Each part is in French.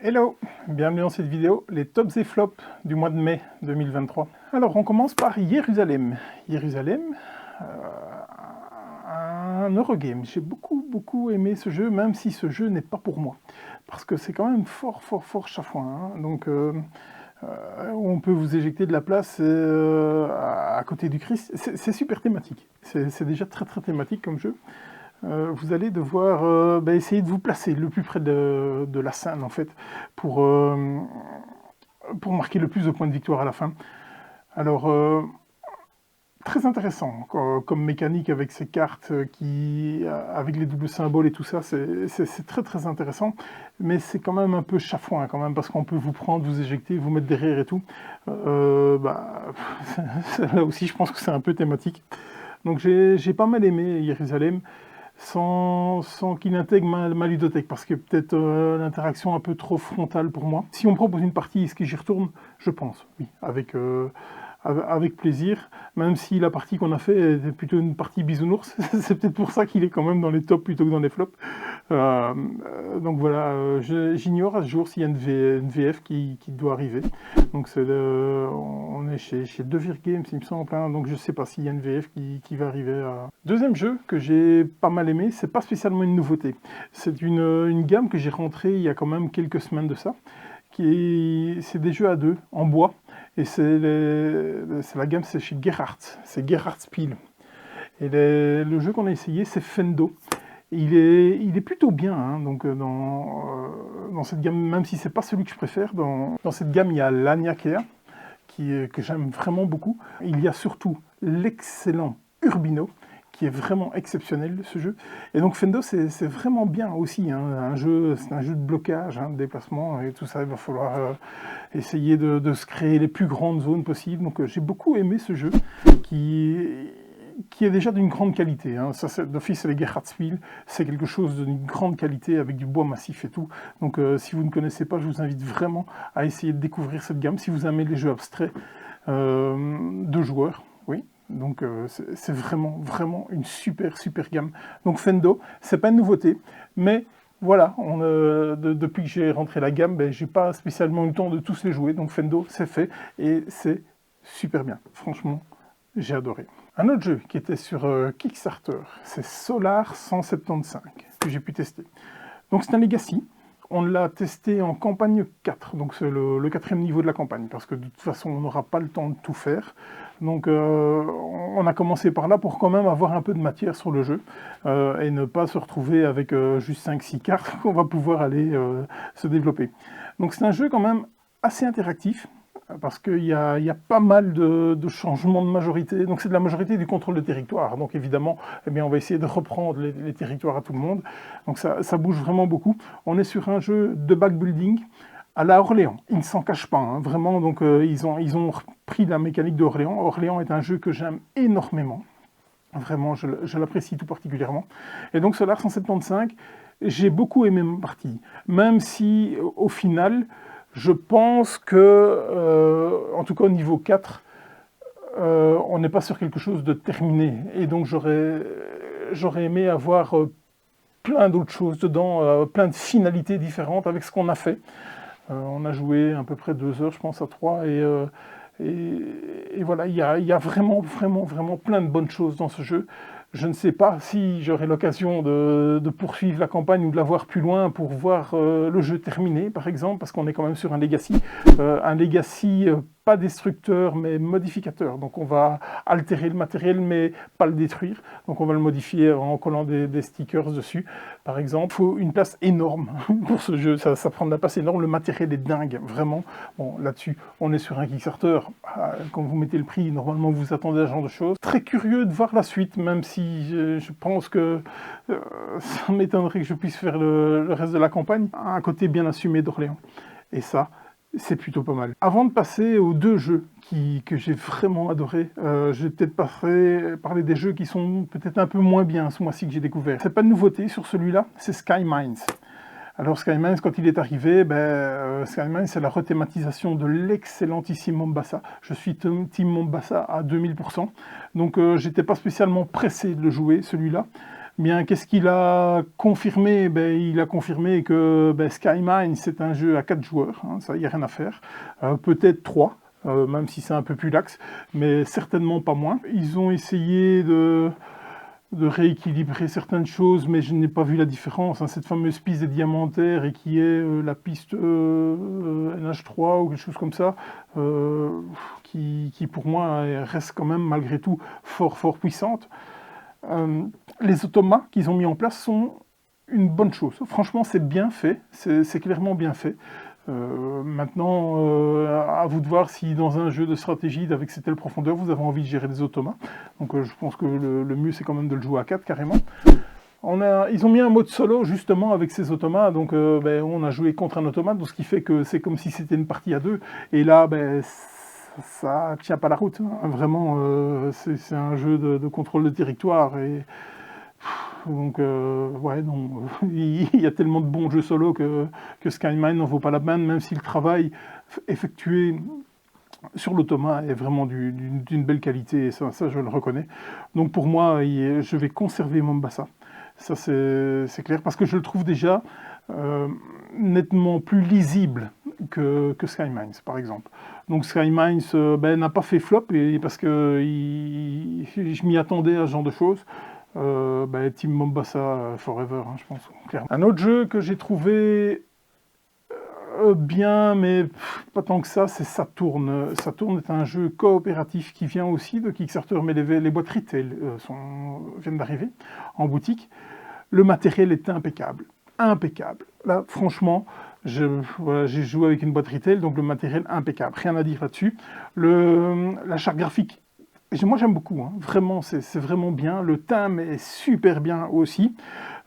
Hello, bienvenue dans cette vidéo, les tops et flops du mois de mai 2023. Alors on commence par Jérusalem. Jérusalem, un Eurogame. J'ai beaucoup aimé ce jeu, même si ce jeu n'est pas pour moi. Parce que c'est quand même fort chafouin. Hein. Donc on peut vous éjecter de la place à côté du Christ. C'est super thématique. C'est déjà très thématique comme jeu. Vous allez devoir essayer de vous placer le plus près de la scène, en fait, pour marquer le plus de points de victoire à la fin. Alors, très intéressant comme mécanique avec ces cartes avec les doubles symboles et tout ça, c'est très intéressant, mais c'est quand même un peu chafouin quand même, parce qu'on peut vous prendre, vous éjecter, vous mettre derrière et tout. Là aussi, je pense que c'est un peu thématique. Donc j'ai pas mal aimé Jérusalem, sans qu'il intègre ma ludothèque, parce que peut-être l'interaction un peu trop frontale pour moi. Si on me propose une partie, est-ce que j'y retourne? Je pense, oui, avec plaisir, même si la partie qu'on a fait était plutôt une partie bisounours. C'est peut-être pour ça qu'il est quand même dans les tops plutôt que dans les flops. Donc voilà, j'ignore à ce jour s'il y a une VF qui doit arriver. Donc on est chez Devir Games, il me semble, hein, donc je ne sais pas s'il y a une VF qui va arriver. Deuxième jeu que j'ai pas mal aimé, c'est pas spécialement une nouveauté. C'est une gamme que j'ai rentrée il y a quand même quelques semaines de ça. C'est des jeux à deux, en bois, et c'est la gamme, c'est chez Gerhardt, c'est Gerhardt Spiel. Et le jeu qu'on a essayé, c'est Fendo. Il est plutôt bien, hein, donc dans cette gamme, même si c'est pas celui que je préfère, dans cette gamme, il y a l'Agnacair, que j'aime vraiment beaucoup. Il y a surtout l'excellent Urbino, qui est vraiment exceptionnel, ce jeu. Et donc Fendo, c'est vraiment bien aussi, hein, c'est un jeu de blocage, hein, de déplacement, et tout ça, il va falloir essayer de se créer les plus grandes zones possibles. Donc j'ai beaucoup aimé ce jeu, qui est déjà d'une grande qualité. Hein. Ça, d'office, les Gerhardtspiel, c'est quelque chose d'une grande qualité, avec du bois massif et tout. Donc si vous ne connaissez pas, je vous invite vraiment à essayer de découvrir cette gamme, si vous aimez les jeux abstraits de joueurs, oui. Donc c'est vraiment une super gamme. Donc Fendo, c'est pas une nouveauté, mais voilà, depuis que j'ai rentré la gamme, j'ai pas spécialement eu le temps de tous les jouer, donc Fendo, c'est fait, et c'est super bien. Franchement, j'ai adoré. Un autre jeu qui était sur Kickstarter, c'est Solar 175, que j'ai pu tester. Donc c'est un Legacy. On l'a testé en campagne 4, donc c'est le 4e niveau de la campagne, parce que de toute façon, on n'aura pas le temps de tout faire. Donc on a commencé par là pour quand même avoir un peu de matière sur le jeu, et ne pas se retrouver avec juste 5-6 cartes qu'on va pouvoir aller se développer. Donc c'est un jeu quand même assez interactif, parce qu'il y a pas mal de changements de majorité. Donc c'est de la majorité du contrôle de territoire. Donc évidemment, on va essayer de reprendre les territoires à tout le monde. Donc ça bouge vraiment beaucoup. On est sur un jeu de backbuilding à la Orléans. Ils ne s'en cachent pas, hein, vraiment. Donc ils ont repris la mécanique d'Orléans. Orléans est un jeu que j'aime énormément. Vraiment, je l'apprécie tout particulièrement. Et donc Solar 175, j'ai beaucoup aimé ma partie. Même si au final, je pense que, en tout cas au niveau 4, on n'est pas sur quelque chose de terminé. Et donc j'aurais aimé avoir plein d'autres choses dedans, plein de finalités différentes avec ce qu'on a fait. On a joué à peu près 2 heures, je pense, à 3. Et voilà, il y a vraiment plein de bonnes choses dans ce jeu. Je ne sais pas si j'aurai l'occasion de poursuivre la campagne ou de la voir plus loin pour voir le jeu terminé, par exemple, parce qu'on est quand même sur un Legacy. Pas destructeur, mais modificateur. Donc on va altérer le matériel, mais pas le détruire. Donc on va le modifier en collant des stickers dessus, par exemple. Il faut une place énorme pour ce jeu. Ça prend de la place énorme. Le matériel est dingue, vraiment. Bon, là-dessus, on est sur un Kickstarter. Quand vous mettez le prix, normalement, vous vous attendez à ce genre de choses. Très curieux de voir la suite, même si je pense que ça m'étonnerait que je puisse faire le reste de la campagne. Un côté bien assumé d'Orléans. Et ça, c'est plutôt pas mal. Avant de passer aux 2 jeux que j'ai vraiment adorés, je vais peut-être parler des jeux qui sont peut-être un peu moins bien ce mois-ci que j'ai découvert. C'est pas de nouveauté sur celui-là, c'est Sky Mines. Alors Sky Mines, quand il est arrivé, Sky Mines, c'est la rethématisation de l'excellentissime Mombasa. Je suis Team Mombasa à 2000%, donc j'étais pas spécialement pressé de le jouer, celui-là. Bien, qu'est-ce qu'il a confirmé? Ben, il a confirmé que Skymine, c'est un jeu à 4 joueurs, hein, ça, il n'y a rien à faire. Peut-être 3, même si c'est un peu plus lax, mais certainement pas moins. Ils ont essayé de rééquilibrer certaines choses, mais je n'ai pas vu la différence, hein. Cette fameuse piste des diamantaires et qui est la piste NH3 ou quelque chose comme ça, qui pour moi reste quand même malgré tout fort puissante. Les automas qu'ils ont mis en place sont une bonne chose. Franchement, c'est bien fait, c'est clairement bien fait. Maintenant, à vous de voir si dans un jeu de stratégie avec cette telle profondeur, vous avez envie de gérer des automas. Donc je pense que le mieux, c'est quand même de le jouer à 4 carrément. Ils ont mis un mode solo justement avec ces automas, donc on a joué contre un automate, donc ce qui fait que c'est comme si c'était une partie à 2. Et là, ça tient pas la route, hein. Vraiment, c'est un jeu de contrôle de territoire. Et donc, ouais, non, il y a tellement de bons jeux solo que Skymine n'en vaut pas la peine, même si le travail effectué sur l'automa est vraiment d'une belle qualité, et ça je le reconnais. Donc pour moi, je vais conserver Mombasa. Ça c'est clair, parce que je le trouve déjà nettement plus lisible que Skymines, par exemple. Donc Skymines n'a pas fait flop, parce que je m'y attendais à ce genre de choses. Team Mombasa Forever, hein, je pense, clairement. Un autre jeu que j'ai trouvé bien, mais pas tant que ça, c'est Saturn. Saturn est un jeu coopératif qui vient aussi de Kickstarter, mais les boîtes retail viennent d'arriver en boutique. Le matériel est impeccable. Impeccable. Là, franchement, j'ai joué avec une boîte retail, donc le matériel impeccable. Rien à dire là-dessus. La charte graphique, moi j'aime beaucoup, hein. Vraiment, c'est vraiment bien. Le thème est super bien aussi.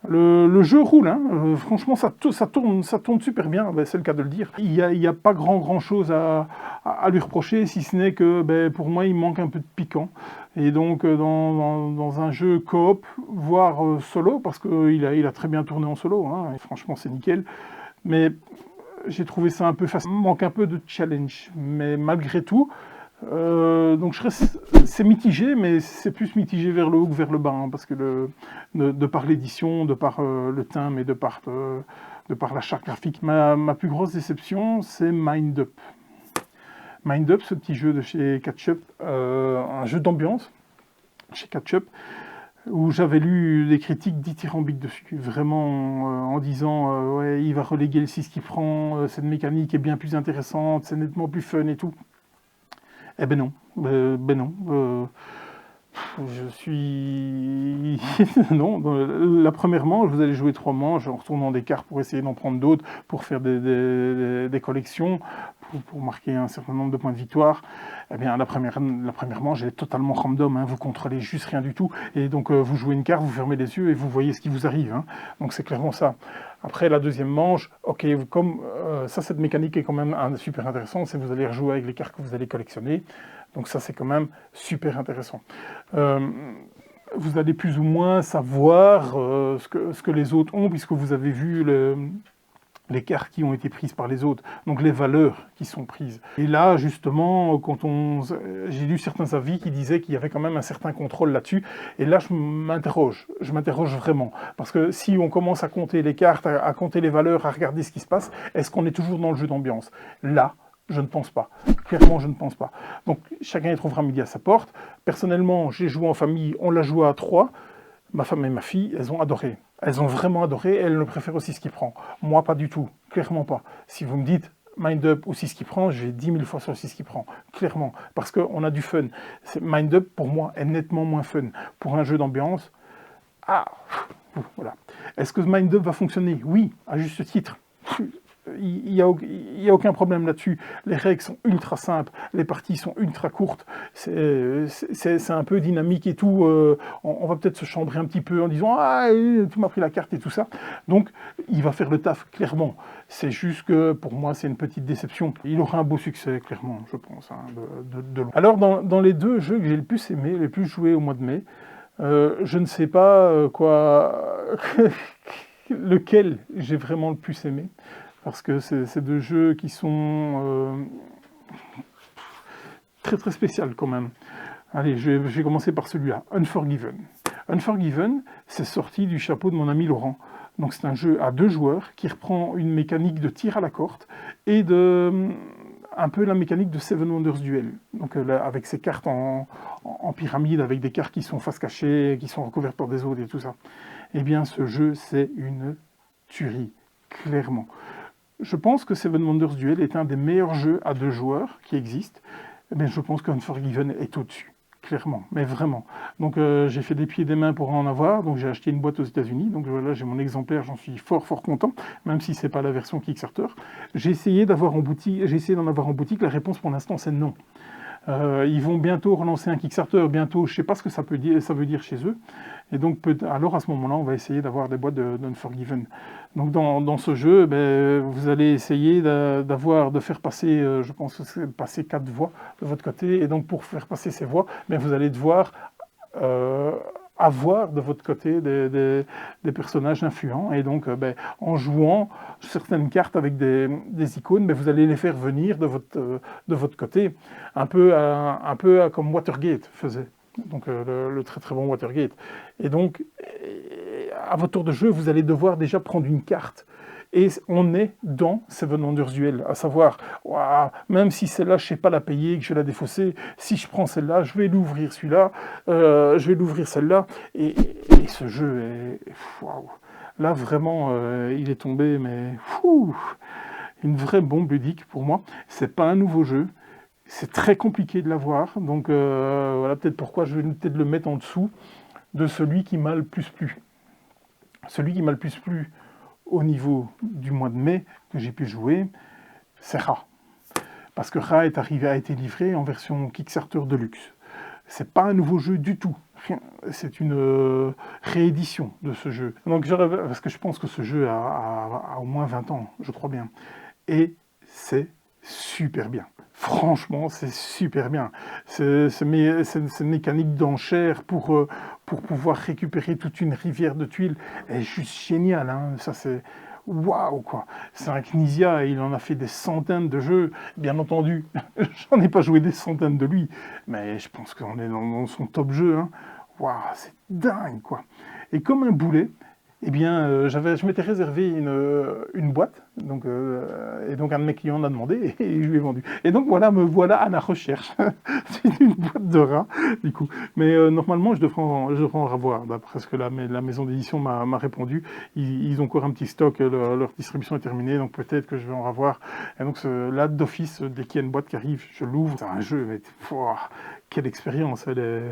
Le jeu roule, hein. Franchement ça tourne super bien, c'est le cas de le dire. Il y a pas grand chose à lui reprocher, si ce n'est que pour moi il manque un peu de piquant. Et donc dans un jeu coop, voire solo, parce qu'il a très bien tourné en solo, hein, et franchement c'est nickel, mais j'ai trouvé ça un peu facile. Il manque un peu de challenge, mais malgré tout, donc c'est mitigé, mais c'est plus mitigé vers le haut que vers le bas, hein, parce que de par l'édition, de par le thème et de par la charte graphique. Ma plus grosse déception, c'est Mind Up. Mind Up, ce petit jeu de chez Ketchup, un jeu d'ambiance chez Ketchup, où j'avais lu des critiques dithyrambiques dessus, vraiment en disant ouais, il va reléguer le 6 qui prend, cette mécanique est bien plus intéressante, c'est nettement plus fun et tout. Eh ben non, non. Je suis... non, la première manche, vous allez jouer 3 manches en retournant des cartes pour essayer d'en prendre d'autres, pour faire des collections, pour marquer un certain nombre de points de victoire. Eh bien, la première manche, elle est totalement random, hein, vous contrôlez juste rien du tout, et donc vous jouez une carte, vous fermez les yeux et vous voyez ce qui vous arrive, hein. Donc c'est clairement ça. Après, la deuxième manche, ok, comme cette mécanique est quand même super intéressante, c'est que vous allez rejouer avec les cartes que vous allez collectionner. Donc ça, c'est quand même super intéressant. Vous allez plus ou moins savoir ce que les autres ont, puisque vous avez vu les cartes qui ont été prises par les autres, donc les valeurs qui sont prises. Et là, justement, j'ai lu certains avis qui disaient qu'il y avait quand même un certain contrôle là-dessus, et là, je m'interroge vraiment, parce que si on commence à compter les cartes, à compter les valeurs, à regarder ce qui se passe, est-ce qu'on est toujours dans le jeu d'ambiance? Là, je ne pense pas. Clairement, je ne pense pas. Donc, chacun y trouvera midi à sa porte. Personnellement, j'ai joué en famille, on l'a joué à 3. Ma femme et ma fille, elles ont adoré. Elles ont vraiment adoré, elles le préfèrent aussi ce qui prend. Moi, pas du tout. Clairement pas. Si vous me dites Mind Up ou 6 qui prend, je vais 10 000 fois sur 6 qui prend. Clairement. Parce qu'on a du fun. Mind Up, pour moi, est nettement moins fun. Pour un jeu d'ambiance, voilà. Est-ce que Mind Up va fonctionner? Oui, à juste titre. Il n'y a aucun problème là-dessus. Les règles sont ultra simples, les parties sont ultra courtes, c'est un peu dynamique et tout. On va peut-être se chambrer un petit peu en disant « Ah, tu m'as pris la carte » et tout ça. Donc, il va faire le taf, clairement. C'est juste que, pour moi, c'est une petite déception. Il aura un beau succès, clairement, je pense, hein, de loin. Alors, dans les 2 jeux que j'ai le plus aimé, les plus joués au mois de mai, je ne sais pas lequel j'ai vraiment le plus aimé. Parce que c'est 2 jeux qui sont très très spéciaux quand même. Allez, je vais commencer par celui-là, Unforgiven. Unforgiven, c'est sorti du chapeau de mon ami Laurent. Donc c'est un jeu à 2 joueurs qui reprend une mécanique de tir à la corde et un peu la mécanique de Seven Wonders Duel. Donc là, avec ces cartes en pyramide, avec des cartes qui sont face cachée, qui sont recouvertes par des autres et tout ça. Eh bien ce jeu, c'est une tuerie, clairement. Je pense que Seven Wonders Duel est un des meilleurs jeux à 2 joueurs qui existent. Mais je pense qu'Unforgiven est au-dessus, clairement, mais vraiment. Donc j'ai fait des pieds et des mains pour en avoir, donc j'ai acheté une boîte aux États-Unis, donc voilà, j'ai mon exemplaire, j'en suis fort content, même si c'est pas la version Kickstarter. J'ai essayé d'en avoir en boutique, la réponse pour l'instant c'est non. Ils vont bientôt relancer un Kickstarter, bientôt, je ne sais pas ce que ça veut dire chez eux. Et donc, alors à ce moment-là, on va essayer d'avoir des boîtes d'Unforgiven. Donc dans ce jeu, vous allez essayer de faire passer, je pense que c'est passer 4 voix de votre côté. Et donc pour faire passer ces voix, vous allez devoir avoir de votre côté des personnages influents. Et donc en jouant certaines cartes avec des icônes, vous allez les faire venir de votre côté, un peu comme Watergate faisait. Donc le très très bon Watergate. Et donc, à votre tour de jeu, vous allez devoir déjà prendre une carte. Et on est dans Seven Wonders Duel, à savoir, même si celle-là, je ne sais pas la payer, que je vais la défausser, si je prends celle-là, je vais l'ouvrir celui-là, je vais l'ouvrir celle-là. Et ce jeu est... Waouh. Là, vraiment, il est tombé, mais... une vraie bombe ludique pour moi. C'est pas un nouveau jeu. C'est très compliqué de l'avoir, donc voilà peut-être pourquoi je vais peut-être le mettre en dessous de celui qui m'a le plus plu. Celui qui m'a le plus plu au niveau du mois de mai que j'ai pu jouer, c'est Ra. Parce que Ra a été livré en version Kickstarter Deluxe. C'est pas un nouveau jeu du tout. C'est une réédition de ce jeu. Donc, parce que je pense que ce jeu a au moins 20 ans, je crois bien. Et c'est super bien. Franchement, c'est super bien. Cette mécanique d'enchère pour pouvoir récupérer toute une rivière de tuiles est juste géniale. Hein. Ça, c'est waouh, quoi. C'est un Knizia et il en a fait des centaines de jeux. Bien entendu, j'en ai pas joué des centaines de lui, mais je pense qu'on est dans son top jeu. Hein. Waouh, c'est dingue, quoi. Et comme un boulet, eh bien, je m'étais réservé une boîte, et donc un de mes clients en a demandé, et je lui ai vendu. Et donc voilà, me voilà à la recherche. C'est une boîte de rats, du coup. Mais normalement, je devrais en avoir, d'après ce que la maison d'édition m'a répondu. Ils ont encore un petit stock, leur distribution est terminée, donc peut-être que je vais en avoir. Et donc là, d'office, dès qu'il y a une boîte qui arrive, je l'ouvre. C'est un jeu, mais quelle expérience, elle est...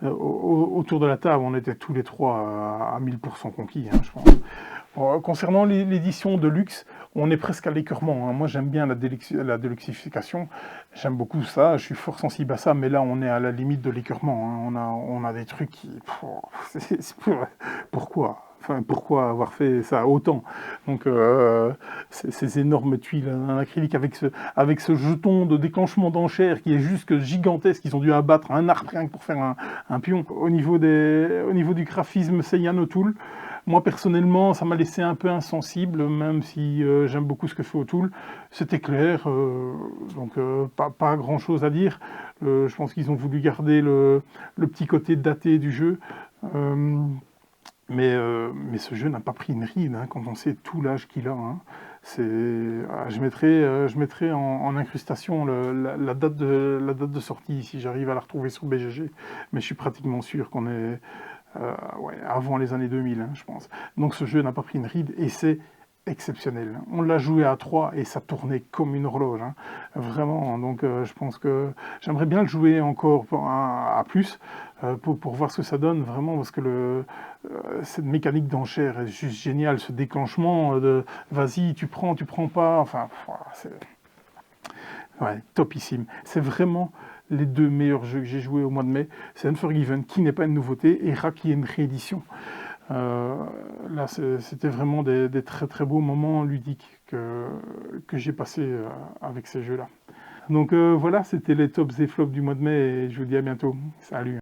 Autour de la table, on était tous les trois à 1000% conquis, hein, je pense. Concernant l'édition de luxe, on est presque à l'écœurement. Hein. Moi, j'aime bien la déluxification. J'aime beaucoup ça. Je suis fort sensible à ça. Mais là, on est à la limite de l'écœurement. Hein. On a des trucs qui... Pourquoi ? Enfin, pourquoi avoir fait ça autant? Donc, ces énormes tuiles en acrylique avec ce jeton de déclenchement d'enchères qui est juste gigantesque. Ils ont dû abattre un arbre rien que pour faire un pion. Au niveau du graphisme, c'est Yann O'Toole. Moi, personnellement, ça m'a laissé un peu insensible, même si j'aime beaucoup ce que fait O'Toole. C'était clair, donc pas grand-chose à dire. Je pense qu'ils ont voulu garder le petit côté daté du jeu. Mais ce jeu n'a pas pris une ride, hein, quand on sait tout l'âge qu'il a. Hein. Je mettrai en incrustation la date de sortie, si j'arrive à la retrouver sur BGG. Mais je suis pratiquement sûr qu'on est avant les années 2000, hein, je pense. Donc ce jeu n'a pas pris une ride et c'est exceptionnel. On l'a joué à 3 et ça tournait comme une horloge. Hein. Vraiment, donc je pense que j'aimerais bien le jouer encore à plus pour voir ce que ça donne, vraiment, parce que cette mécanique d'enchère est juste géniale, ce déclenchement de vas-y, tu prends pas, enfin, c'est topissime. C'est vraiment les 2 meilleurs jeux que j'ai joués au mois de mai. C'est Unforgiven, qui n'est pas une nouveauté, et Ra, qui est une réédition. Là, c'était vraiment des très très beaux moments ludiques que j'ai passés avec ces jeux-là. Donc voilà, c'était les tops et flops du mois de mai, et je vous dis à bientôt. Salut.